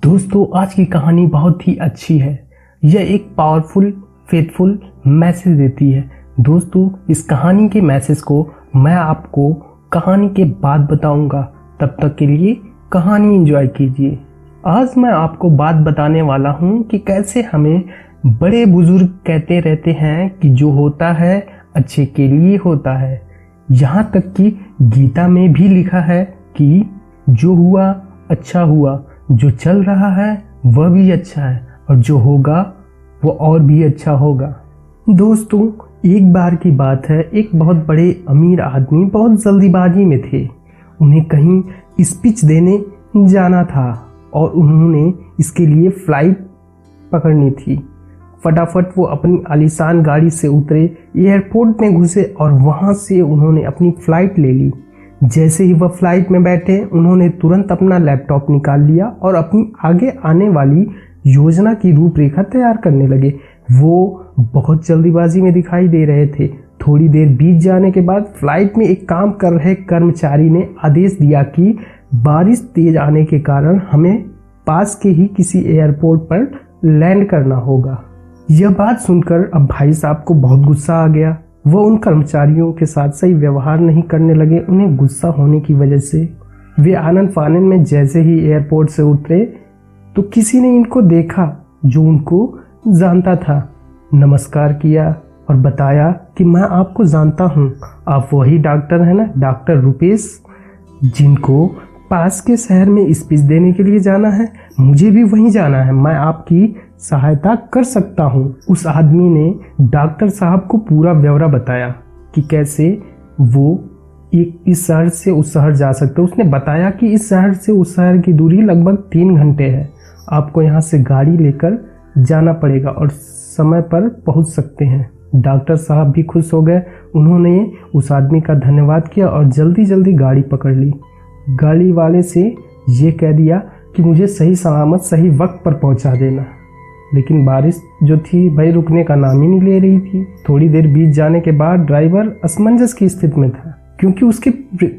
दोस्तों आज की कहानी बहुत ही अच्छी है। यह एक पावरफुल फेथफुल मैसेज देती है। दोस्तों इस कहानी के मैसेज को मैं आपको कहानी के बाद बताऊंगा। तब तक के लिए कहानी एंजॉय कीजिए। आज मैं आपको बात बताने वाला हूं कि कैसे हमें बड़े बुजुर्ग कहते रहते हैं कि जो होता है अच्छे के लिए होता है। यहाँ तक कि गीता में भी लिखा है कि जो हुआ अच्छा हुआ, जो चल रहा है वह भी अच्छा है और जो होगा वो और भी अच्छा होगा। दोस्तों एक बार की बात है, एक बहुत बड़े अमीर आदमी बहुत जल्दीबाजी में थे। उन्हें कहीं स्पीच देने जाना था और उन्होंने इसके लिए फ्लाइट पकड़नी थी। फटाफट वो अपनी आलीशान गाड़ी से उतरे, एयरपोर्ट में घुसे और वहाँ से उन्होंने अपनी फ़्लाइट ले ली। जैसे ही वह फ्लाइट में बैठे उन्होंने तुरंत अपना लैपटॉप निकाल लिया और अपनी आगे आने वाली योजना की रूपरेखा तैयार करने लगे। वो बहुत जल्दीबाजी में दिखाई दे रहे थे। थोड़ी देर बीत जाने के बाद फ्लाइट में एक काम कर रहे कर्मचारी ने आदेश दिया कि बारिश तेज आने के कारण हमें पास के ही किसी एयरपोर्ट पर लैंड करना होगा। यह बात सुनकर अब भाई साहब को बहुत गुस्सा आ गया। वो उन कर्मचारियों के साथ सही व्यवहार नहीं करने लगे। उन्हें गुस्सा होने की वजह से वे आनन फानन में जैसे ही एयरपोर्ट से उतरे तो किसी ने इनको देखा जो उनको जानता था। नमस्कार किया और बताया कि मैं आपको जानता हूँ, आप वही डॉक्टर हैं ना, डॉक्टर रुपेश, जिनको पास के शहर में स्पीच देने के लिए जाना है। मुझे भी वहीं जाना है, मैं आपकी सहायता कर सकता हूँ। उस आदमी ने डॉक्टर साहब को पूरा ब्यौरा बताया कि कैसे वो इस शहर से उस शहर जा सकते हैं। उसने बताया कि इस शहर से उस शहर की दूरी लगभग 3 घंटे है। आपको यहाँ से गाड़ी लेकर जाना पड़ेगा और समय पर पहुँच सकते हैं। डॉक्टर साहब भी खुश हो गए। उन्होंने उस आदमी का धन्यवाद किया और जल्दी जल्दी गाड़ी पकड़ ली। गाड़ी वाले से ये कह दिया कि मुझे सही सलामत सही वक्त पर पहुँचा देना। लेकिन बारिश जो थी भाई रुकने का नाम ही नहीं ले रही थी। थोड़ी देर बीत जाने के बाद ड्राइवर असमंजस की स्थिति में था, क्योंकि उसके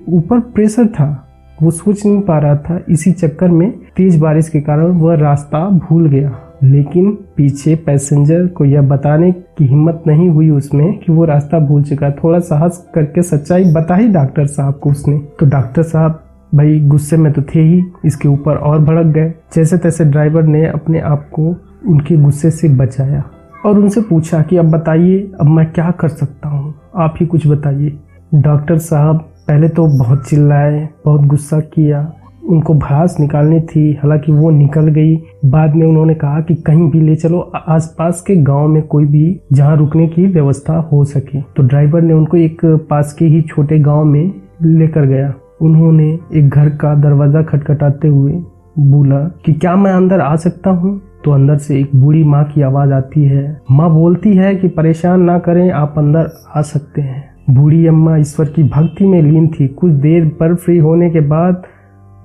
ऊपर प्रेशर था। वो सोच नहीं पा रहा था। इसी चक्कर में तेज बारिश के कारण वह रास्ता भूल गया। लेकिन पीछे पैसेंजर को यह बताने की हिम्मत नहीं हुई उसमें कि वो रास्ता भूल चुका। थोड़ा साहस करके सच्चाई बताई डॉक्टर साहब को उसने। तो डॉक्टर साहब भाई गुस्से में तो थे ही, इसके ऊपर और भड़क गए। जैसे तैसे ड्राइवर ने अपने आप को उनके गुस्से से बचाया और उनसे पूछा कि अब बताइए, अब मैं क्या कर सकता हूँ, आप ही कुछ बताइए। डॉक्टर साहब पहले तो बहुत चिल्लाए, बहुत गुस्सा किया। उनको भड़ास निकालनी थी, हालांकि वो निकल गई। बाद में उन्होंने कहा कि कहीं भी ले चलो, आसपास के गांव में कोई भी जहां रुकने की व्यवस्था हो सके। तो ड्राइवर ने उनको एक पास के ही छोटे गाँव में लेकर गया। उन्होंने एक घर का दरवाज़ा खटखटाते हुए बोला कि क्या मैं अंदर आ सकता हूँ। तो अंदर से एक बूढ़ी माँ की आवाज़ आती है। माँ बोलती है कि परेशान ना करें, आप अंदर आ सकते हैं। बूढ़ी अम्मा ईश्वर की भक्ति में लीन थी। कुछ देर पर फ्री होने के बाद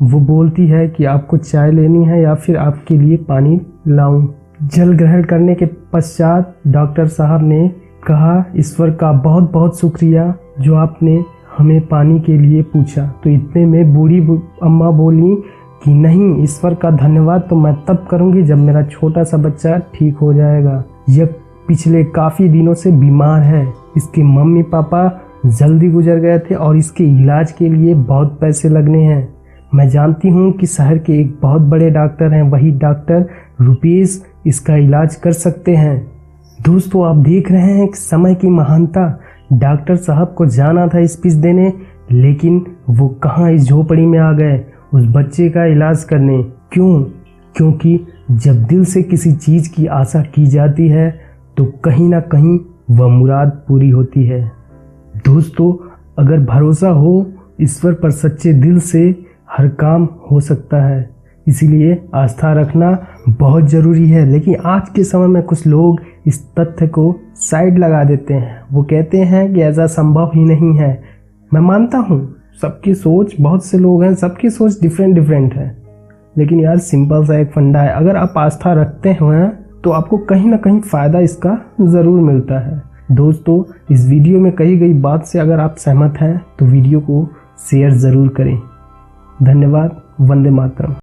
वो बोलती है कि आपको चाय लेनी है या फिर आपके लिए पानी लाऊं। जल ग्रहण करने के पश्चात डॉक्टर साहब ने कहा, ईश्वर का बहुत बहुत शुक्रिया जो आपने हमें पानी के लिए पूछा। तो इतने में बूढ़ी अम्मा बोली कि नहीं, ईश्वर का धन्यवाद तो मैं तब करूंगी जब मेरा छोटा सा बच्चा ठीक हो जाएगा। यह पिछले काफ़ी दिनों से बीमार है। इसके मम्मी पापा जल्दी गुजर गए थे और इसके इलाज के लिए बहुत पैसे लगने हैं। मैं जानती हूँ कि शहर के एक बहुत बड़े डॉक्टर हैं, वही डॉक्टर रुपेश इसका इलाज कर सकते हैं। दोस्तों आप देख रहे हैं कि समय की महानता। डॉक्टर साहब को जाना था स्पीच देने, लेकिन वो कहाँ इस झोपड़ी में आ गए उस बच्चे का इलाज करने। क्यों? क्योंकि जब दिल से किसी चीज़ की आशा की जाती है तो कहीं ना कहीं वह मुराद पूरी होती है। दोस्तों अगर भरोसा हो ईश्वर पर सच्चे दिल से हर काम हो सकता है। इसीलिए आस्था रखना बहुत ज़रूरी है। लेकिन आज के समय में कुछ लोग इस तथ्य को साइड लगा देते हैं। वो कहते हैं कि ऐसा संभव ही नहीं है। मैं मानता हूँ सबकी सोच, बहुत से लोग हैं, सबकी सोच डिफरेंट है। लेकिन यार सिंपल सा एक फंडा है, अगर आप आस्था रखते हैं तो आपको कहीं ना कहीं फ़ायदा इसका ज़रूर मिलता है। दोस्तों इस वीडियो में कही गई बात से अगर आप सहमत हैं तो वीडियो को शेयर ज़रूर करें। धन्यवाद। वंदे मातरम।